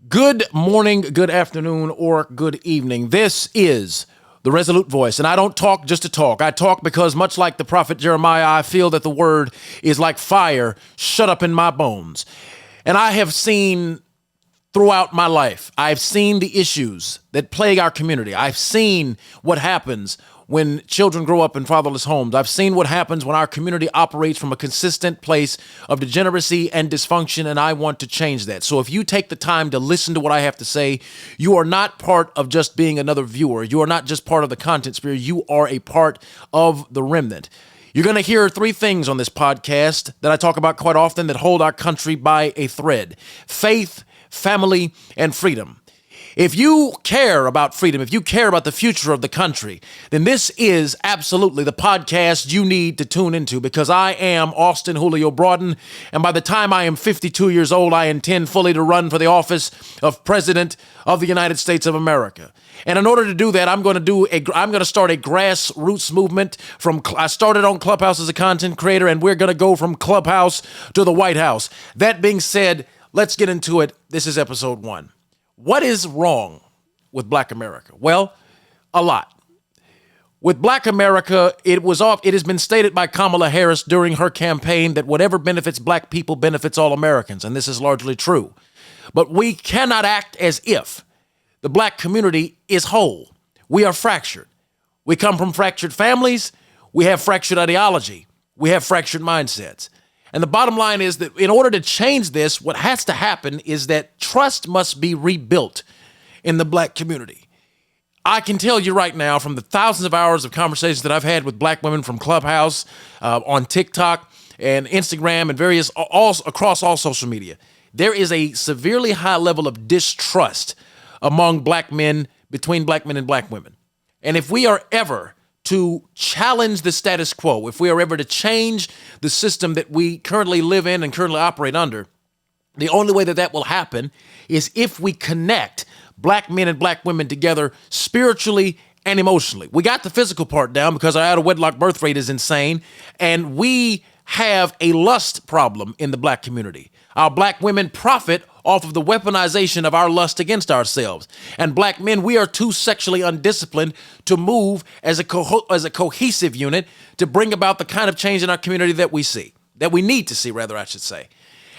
Good morning, good afternoon, or good evening. This is the Resolute Voice, and I don't talk just to talk. I talk because, much like the prophet Jeremiah, I feel that the word is like fire shut up in my bones. And I have seen throughout my life, I've seen the issues that plague our community. I've seen what happens when children grow up in fatherless homes. I've seen what happens when our community operates from a consistent place of degeneracy and dysfunction, and I want to change that. So if you take the time to listen to what I have to say, you are not part of just being another viewer. You are not just part of the content sphere. You are a part of the remnant. You're going to hear three things on this podcast that I talk about quite often that hold our country by a thread: faith, family, and freedom. If you care about freedom, if you care about the future of the country, then this is absolutely the podcast you need to tune into, because I am Austin Julio Broughton, and by the time I am 52 years old, I intend fully to run for the office of President of the United States of America. And in order to do that, I'm going to start a grassroots movement. I started on Clubhouse as a content creator, and we're going to go from Clubhouse to the White House. That being said, let's get into it. This is episode 1. What is wrong with Black America? Well, a lot. With Black America, it has been stated by Kamala Harris during her campaign that whatever benefits Black people benefits all Americans, and this is largely true. But we cannot act as if the Black community is whole. We are fractured. We come from fractured families. We have fractured ideology. We have fractured mindsets. And the bottom line is that in order to change this, what has to happen is that trust must be rebuilt in the Black community. I can tell you right now, from the thousands of hours of conversations that I've had with Black women from Clubhouse, on TikTok and Instagram and across all social media, there is a severely high level of distrust among Black men, between Black men and Black women. And if we are ever to challenge the status quo, if we are ever to change the system that we currently live in and currently operate under, the only way that will happen is if we connect Black men and Black women together spiritually and emotionally. We got the physical part down because our out-of-wedlock birth rate is insane, and we have a lust problem in the Black community. Our Black women profit off of the weaponization of our lust against ourselves. And Black men, we are too sexually undisciplined to move as a cohesive unit to bring about the kind of change in our community that we need to see, I should say.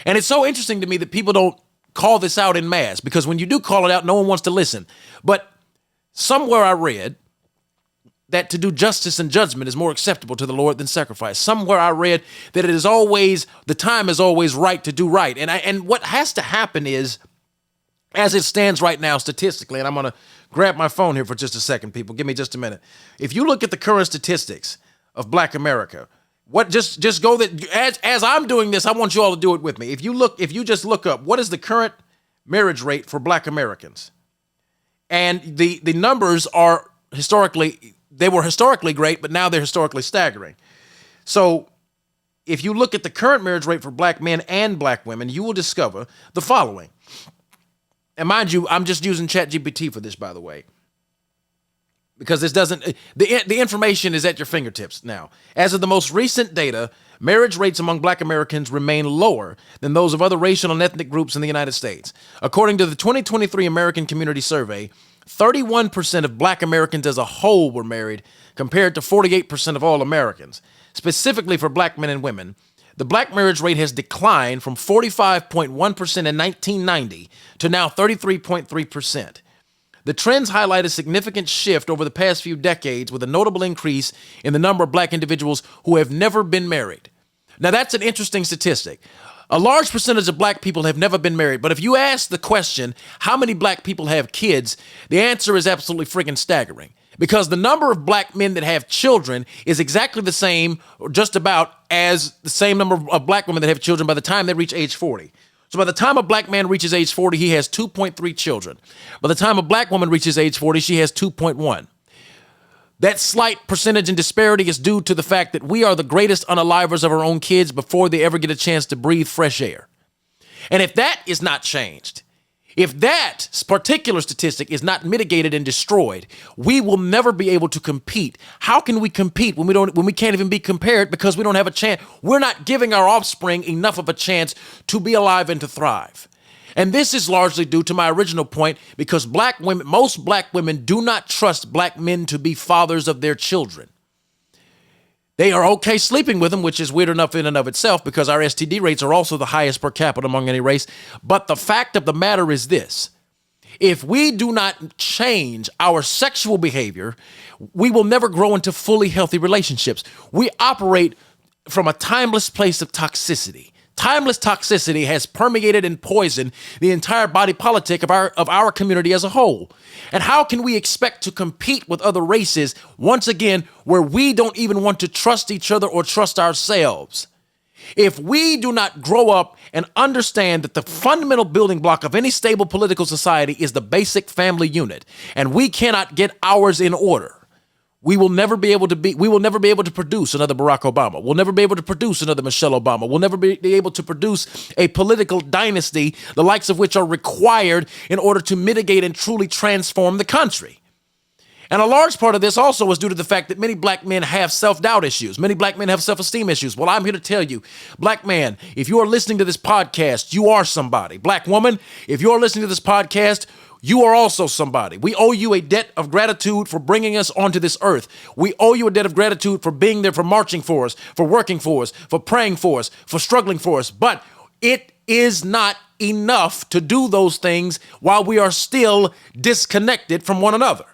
And it's so interesting to me that people don't call this out in mass, because when you do call it out, no one wants to listen. But somewhere I read that to do justice and judgment is more acceptable to the Lord than sacrifice. Somewhere I read that the time is always right to do right. And what has to happen is, as it stands right now statistically, and I'm going to grab my phone here for just a second, people. Give me just a minute. If you look at the current statistics of Black America, just go that as I'm doing this, I want you all to do it with me. If you just look up what is the current marriage rate for Black Americans, and the numbers are they were historically great, but now they're historically staggering. So if you look at the current marriage rate for Black men and Black women, you will discover the following. And mind you, I'm just using ChatGPT for this, by the way, because the information is at your fingertips now. As of the most recent data, marriage rates among Black Americans remain lower than those of other racial and ethnic groups in the United States. According to the 2023 American Community Survey, 31% of Black Americans as a whole were married, compared to 48% of all Americans. Specifically for Black men and women, the Black marriage rate has declined from 45.1% in 1990 to now 33.3%. The trends highlight a significant shift over the past few decades, with a notable increase in the number of Black individuals who have never been married. Now, that's an interesting statistic. A large percentage of Black people have never been married, but if you ask the question, how many Black people have kids, the answer is absolutely freaking staggering, because the number of Black men that have children is exactly the same, or just about as the same number of Black women that have children by the time they reach age 40. So by the time a Black man reaches age 40, he has 2.3 children. By the time a Black woman reaches age 40, she has 2.1. That slight percentage in disparity is due to the fact that we are the greatest unalivers of our own kids before they ever get a chance to breathe fresh air. And if that is not changed, if that particular statistic is not mitigated and destroyed, we will never be able to compete. How can we compete when we can't even be compared, because we don't have a chance? We're not giving our offspring enough of a chance to be alive and to thrive. And this is largely due to my original point because most black women do not trust black men to be fathers of their children. They are okay sleeping with them, which is weird enough in and of itself because our STD rates are also the highest per capita among any race. But the fact of the matter is this. If we do not change our sexual behavior, we will never grow into fully healthy relationships. We operate from a timeless place of toxicity. Timeless toxicity has permeated and poisoned the entire body politic of our community as a whole. And how can we expect to compete with other races once again where we don't even want to trust each other or trust ourselves? If we do not grow up and understand that the fundamental building block of any stable political society is the basic family unit, and we cannot get ours in order, we will never be able to produce another Barack Obama. We'll never be able to produce another Michelle Obama. We'll never be able to produce a political dynasty, the likes of which are required in order to mitigate and truly transform the country. And a large part of this also is due to the fact that many black men have self-doubt issues. Many black men have self-esteem issues. Well, I'm here to tell you, black man, if you are listening to this podcast, you are somebody. Black woman, if you are listening to this podcast, you are also somebody. We owe you a debt of gratitude for bringing us onto this earth. We owe you a debt of gratitude for being there, for marching for us, for working for us, for praying for us, for struggling for us. But it is not enough to do those things while we are still disconnected from one another.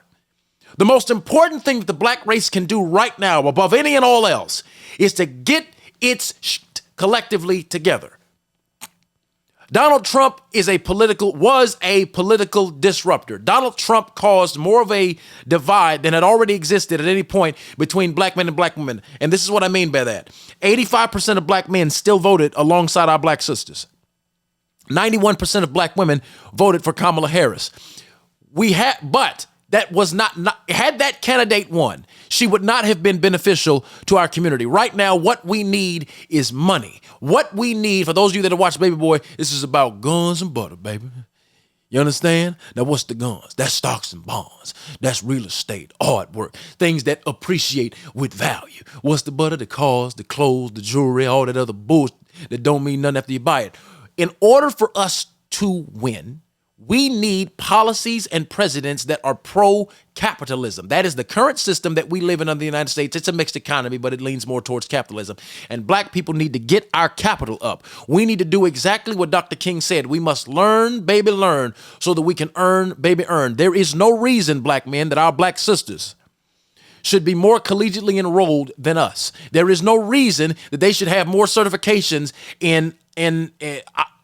The most important thing that the black race can do right now, above any and all else, is to get its collectively together. Donald Trump was a political disruptor. Donald Trump caused more of a divide than had already existed at any point between black men and black women. And this is what I mean by that. 85% of black men still voted alongside our black sisters. 91% of black women voted for Kamala Harris. But that was not had that candidate won, she would not have been beneficial to our community. Right now, what we need is money. What we need, for those of you that have watched Baby Boy, this is about guns and butter, baby. You understand? Now, what's the guns? That's stocks and bonds. That's real estate, artwork, things that appreciate with value. What's the butter? The cars, the clothes, the jewelry, all that other bullshit that don't mean nothing after you buy it. In order for us to win, we need policies and presidents that are pro-capitalism. That is the current system that we live in the United States. It's a mixed economy, but it leans more towards capitalism. And black people need to get our capital up. We need to do exactly what Dr. King said. We must learn, baby, learn, so that we can earn, baby, earn. There is no reason, black men, that our black sisters should be more collegiately enrolled than us. There is no reason that they should have more certifications in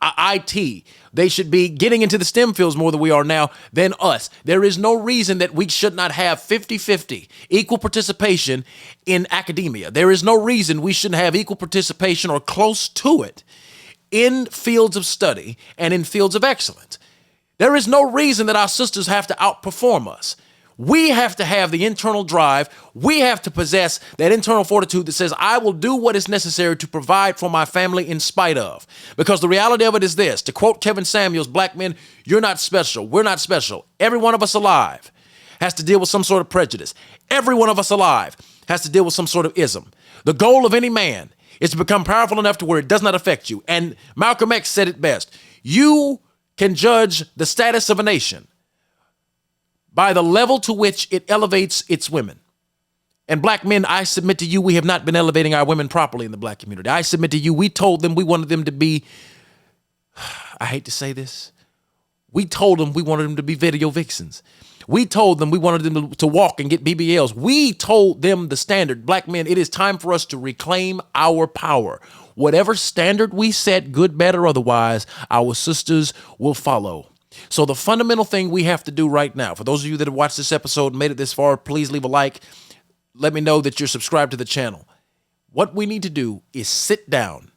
IT. They should be getting into the STEM fields more than we are now than us. There is no reason that we should not have 50-50 equal participation in academia. There is no reason we shouldn't have equal participation or close to it in fields of study and in fields of excellence. There is no reason that our sisters have to outperform us. We have to have the internal drive. We have to possess that internal fortitude that says, I will do what is necessary to provide for my family in spite of. Because the reality of it is this, to quote Kevin Samuels, black men, you're not special. We're not special. Every one of us alive has to deal with some sort of prejudice. Every one of us alive has to deal with some sort of ism. The goal of any man is to become powerful enough to where it does not affect you. And Malcolm X said it best. You can judge the status of a nation by the level to which it elevates its women. And black men, I submit to you, we have not been elevating our women properly in the black community. I submit to you, we told them we wanted them to be, I hate to say this, we told them we wanted them to be video vixens. We told them we wanted them to walk and get BBLs. We told them the standard. Black men, it is time for us to reclaim our power. Whatever standard we set, good, bad, or otherwise, our sisters will follow. So the fundamental thing we have to do right now, for those of you that have watched this episode and made it this far, please leave a like. Let me know that you're subscribed to the channel. What we need to do is sit down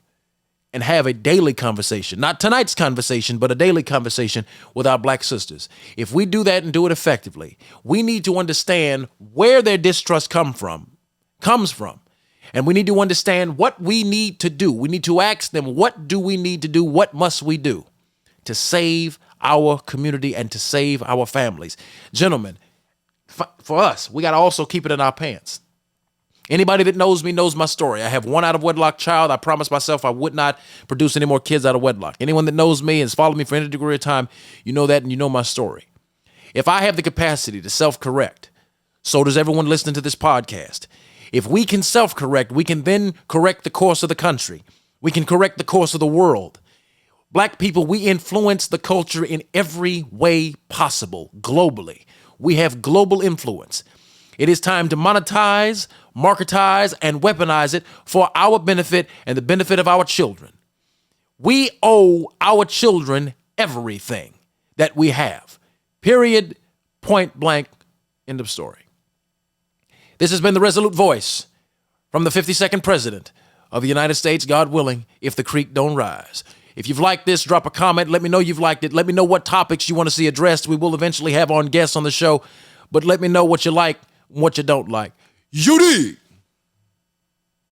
and have a daily conversation, not tonight's conversation, but a daily conversation with our black sisters. If we do that and do it effectively, we need to understand where their distrust comes from. And we need to understand what we need to do. We need to ask them, what do we need to do? What must we do to save our community and to save our families? Gentlemen, for us, we got to also keep it in our pants. Anybody that knows me knows my story. I have one out of wedlock child. I promised myself I would not produce any more kids out of wedlock. Anyone that knows me and has followed me for any degree of time, you know that and you know my story. If I have the capacity to self-correct, so does everyone listening to this podcast. If we can self-correct, we can then correct the course of the country. We can correct the course of the world. Black people, we influence the culture in every way possible globally. We have global influence. It is time to monetize, marketize, and weaponize it for our benefit and the benefit of our children. We owe our children everything that we have. Period. Point blank. End of story. This has been the Resolute Voice from the 52nd President of the United States, God willing, if the creek don't rise. If you've liked this, drop a comment. Let me know you've liked it. Let me know what topics you want to see addressed. We will eventually have on guests on the show, but let me know what you like and what you don't like. You dig?